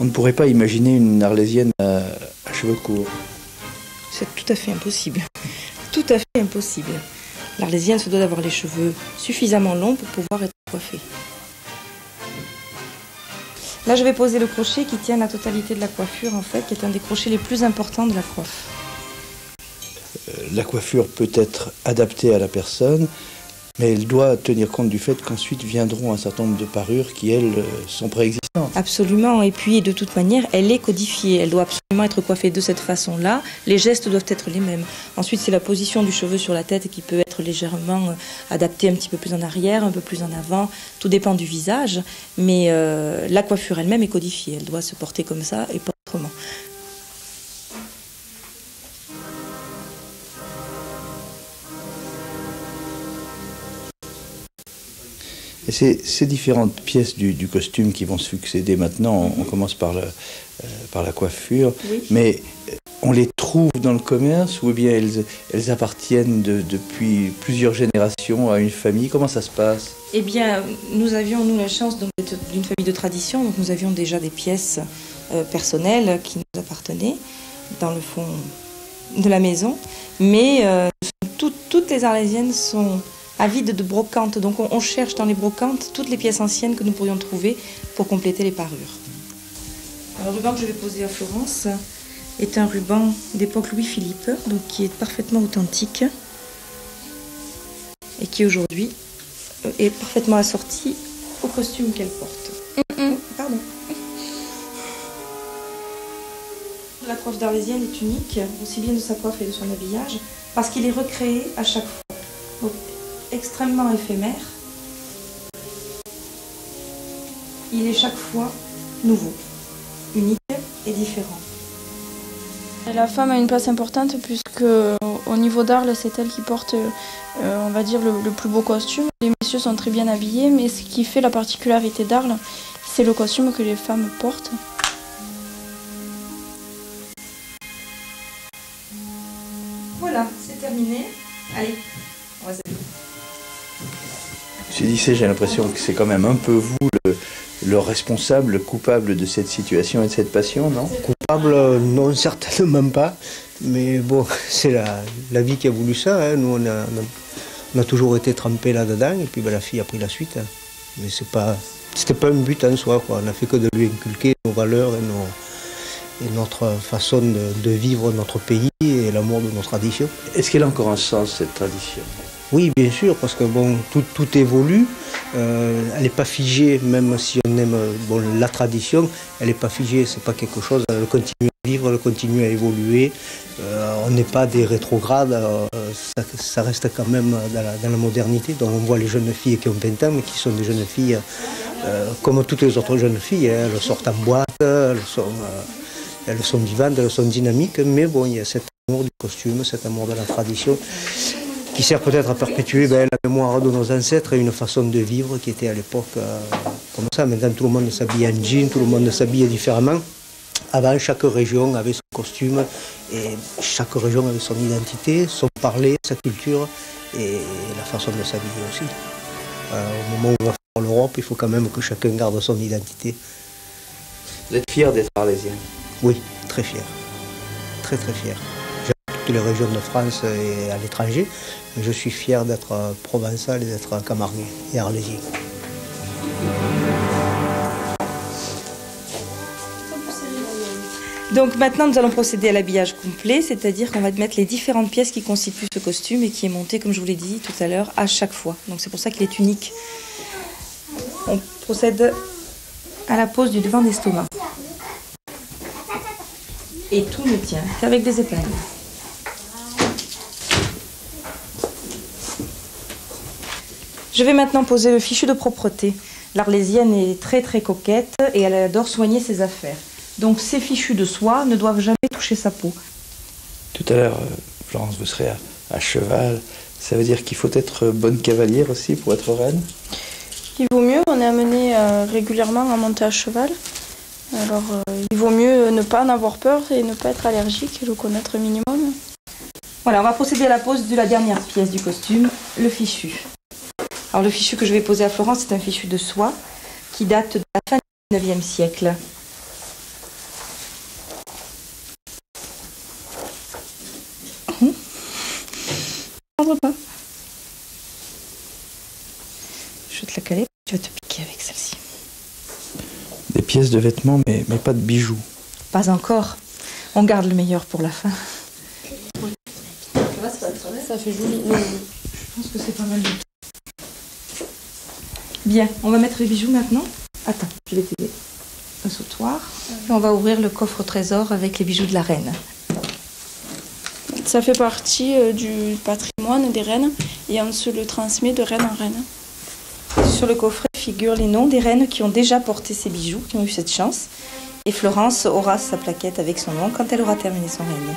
On ne pourrait pas imaginer une Arlésienne à cheveux courts. C'est tout à fait impossible. Tout à fait impossible. L'Arlésienne se doit d'avoir les cheveux suffisamment longs pour pouvoir être coiffée. Là, je vais poser le crochet qui tient la totalité de la coiffure, en fait, qui est un des crochets les plus importants de la coiffe. La coiffure peut être adaptée à la personne, mais elle doit tenir compte du fait qu'ensuite viendront un certain nombre de parures qui, elles, sont préexistantes. Absolument, et puis de toute manière, elle est codifiée. Elle doit absolument être coiffée de cette façon-là. Les gestes doivent être les mêmes. Ensuite, c'est la position du cheveu sur la tête qui peut être légèrement adaptée un petit peu plus en arrière, un peu plus en avant. Tout dépend du visage, mais la coiffure elle-même est codifiée. Elle doit se porter comme ça et pas autrement. Et ces différentes pièces du costume qui vont se succéder maintenant, on commence par la coiffure, Oui. Mais on les trouve dans le commerce ou bien elles appartiennent depuis plusieurs générations à une famille? Comment ça se passe? Eh bien, nous avions, la chance d'être d'une famille de tradition, donc nous avions déjà des pièces personnelles qui nous appartenaient dans le fond de la maison, mais toutes les Arlésiennes sont avides de brocantes, donc on cherche dans les brocantes toutes les pièces anciennes que nous pourrions trouver pour compléter les parures. Alors, le ruban que je vais poser à Florence est un ruban d'époque Louis-Philippe, donc qui est parfaitement authentique et qui aujourd'hui est parfaitement assorti au costume qu'elle porte. Pardon. La coiffe d'Arlésienne est unique, aussi bien de sa coiffe et de son habillage, parce qu'il est recréé à chaque fois. Donc, extrêmement éphémère. Il est chaque fois nouveau, unique et différent. La femme a une place importante puisque au niveau d'Arles, c'est elle qui porte, on va dire, le plus beau costume. Les messieurs sont très bien habillés, mais ce qui fait la particularité d'Arles, c'est le costume que les femmes portent. Voilà, c'est terminé. Allez, on va s'habiller. Monsieur Dissé, j'ai l'impression que c'est quand même un peu vous le responsable, le coupable de cette situation et de cette passion, non? Coupable, non, certainement pas. Mais bon, c'est la vie qui a voulu ça. Hein. Nous, on a toujours été trempés là-dedans. Et puis la fille a pris la suite. Hein. Mais c'était pas un but en soi, quoi. On n'a fait que de lui inculquer nos valeurs et notre façon de vivre notre pays et l'amour de nos traditions. Est-ce qu'elle a encore un sens, cette tradition? Oui, bien sûr, parce que bon, tout évolue. Elle n'est pas figée, même si on aime la tradition, elle n'est pas figée, c'est pas quelque chose, elle continue à vivre, elle continue à évoluer. On n'est pas des rétrogrades, ça reste quand même dans la modernité. Donc on voit les jeunes filles qui ont 20 ans, mais qui sont des jeunes filles comme toutes les autres jeunes filles. Hein. Elles sortent en boîte, elles sont vivantes, elles sont dynamiques, mais bon, il y a cet amour du costume, cet amour de la tradition, qui sert peut-être à perpétuer la mémoire de nos ancêtres et une façon de vivre qui était à l'époque comme ça. Maintenant, tout le monde s'habille en jean, tout le monde s'habille différemment. Avant, chaque région avait son costume et chaque région avait son identité, son parler, sa culture et la façon de s'habiller aussi. Au moment où on va faire l'Europe, il faut quand même que chacun garde son identité. Vous êtes fier d'être arlésienne? Oui, très fier. Très très fier. Toutes les régions de France et à l'étranger, mais je suis fier d'être provençal et d'être camarguais et arlésien. Donc maintenant, nous allons procéder à l'habillage complet, c'est-à-dire qu'on va mettre les différentes pièces qui constituent ce costume et qui est monté, comme je vous l'ai dit tout à l'heure, à chaque fois. Donc c'est pour ça qu'il est unique. On procède à la pose du devant d'estomac. Et tout ne tient qu'avec des épingles. Je vais maintenant poser le fichu de propreté. L'Arlésienne est très très coquette et elle adore soigner ses affaires. Donc ces fichus de soie ne doivent jamais toucher sa peau. Tout à l'heure, Florence, vous serez à cheval. Ça veut dire qu'il faut être bonne cavalière aussi pour être reine? Il vaut mieux, on est amené régulièrement à monter à cheval. Alors il vaut mieux ne pas en avoir peur et ne pas être allergique et le connaître minimum. Voilà, on va procéder à la pose de la dernière pièce du costume, le fichu. Alors le fichu que je vais poser à Florence, c'est un fichu de soie qui date de la fin du 19e siècle. pièces de vêtements, mais pas de bijoux. Pas encore. On garde le meilleur pour la fin. Ça fait joli. Je pense que c'est pas mal du tout. Bien, on va mettre les bijoux maintenant. Attends, je vais t'aider. Un sautoir. Et on va ouvrir le coffre au trésor avec les bijoux de la reine. Ça fait partie du patrimoine des reines et on se le transmet de reine en reine. Sur le coffret figurent les noms des reines qui ont déjà porté ces bijoux, qui ont eu cette chance. Et Florence aura sa plaquette avec son nom quand elle aura terminé son règne.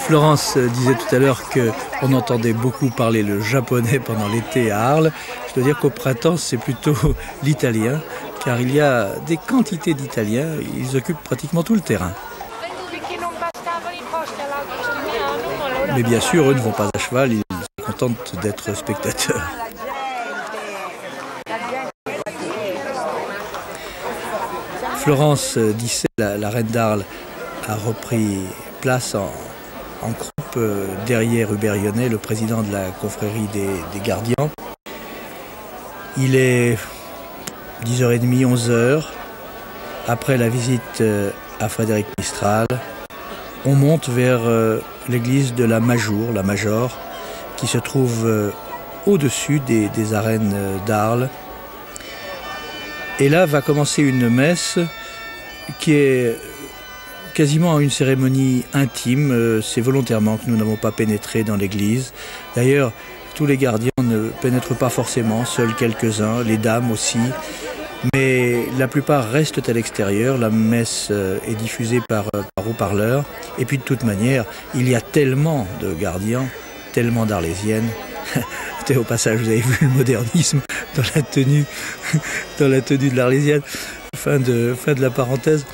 Florence disait tout à l'heure qu'on entendait beaucoup parler le japonais pendant l'été à Arles. Je dois dire qu'au printemps, c'est plutôt l'italien, car il y a des quantités d'Italiens, ils occupent pratiquement tout le terrain. Mais bien sûr, eux ne vont pas à cheval, ils se contentent d'être spectateurs. Florence Disset, la reine d'Arles, a repris place en croupe derrière Hubert Yonnet, le président de la confrérie des gardiens. Il est 10h30, 11h. Après la visite à Frédéric Mistral, on monte vers l'église de la Major, qui se trouve au-dessus des arènes d'Arles. Et là va commencer une messe qui est quasiment une cérémonie intime. C'est volontairement que nous n'avons pas pénétré dans l'église. D'ailleurs, tous les gardiens ne pénètrent pas forcément, seuls quelques-uns, les dames aussi. Mais la plupart restent à l'extérieur. La messe est diffusée par haut-parleur. Et puis de toute manière, il y a tellement de gardiens, tellement d'arlésiennes. Au passage, vous avez vu le modernisme dans la tenue de l'Arlésienne. Fin de la parenthèse.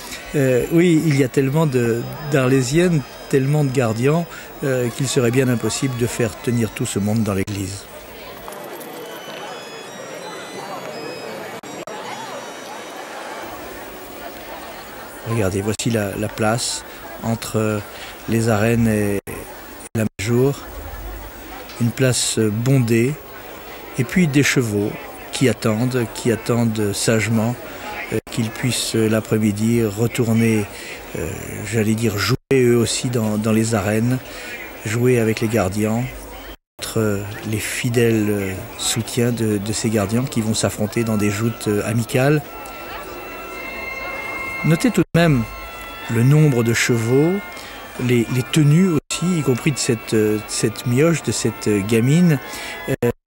Oui, il y a tellement d'Arlésiennes, tellement de gardiens qu'il serait bien impossible de faire tenir tout ce monde dans l'église. Regardez, voici la place entre les arènes et la Major. Une place bondée, et puis des chevaux qui attendent sagement qu'ils puissent l'après-midi retourner, j'allais dire jouer eux aussi dans les arènes, jouer avec les gardiens, être les fidèles soutiens de ces gardiens qui vont s'affronter dans des joutes amicales. Notez tout de même le nombre de chevaux, les tenues aussi, y compris de cette mioche, de cette gamine.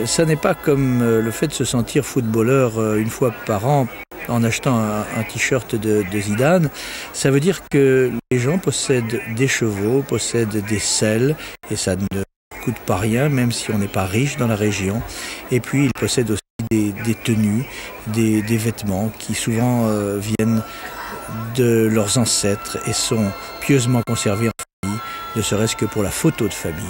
Ça n'est pas comme le fait de se sentir footballeur une fois par an en achetant un t-shirt de Zidane. Ça veut dire que les gens possèdent des chevaux, possèdent des selles, et ça ne coûte pas rien, même si on n'est pas riche dans la région. Et puis ils possèdent aussi des tenues, des vêtements qui souvent viennent de leurs ancêtres et sont pieusement conservés en famille, ne serait-ce que pour la photo de famille.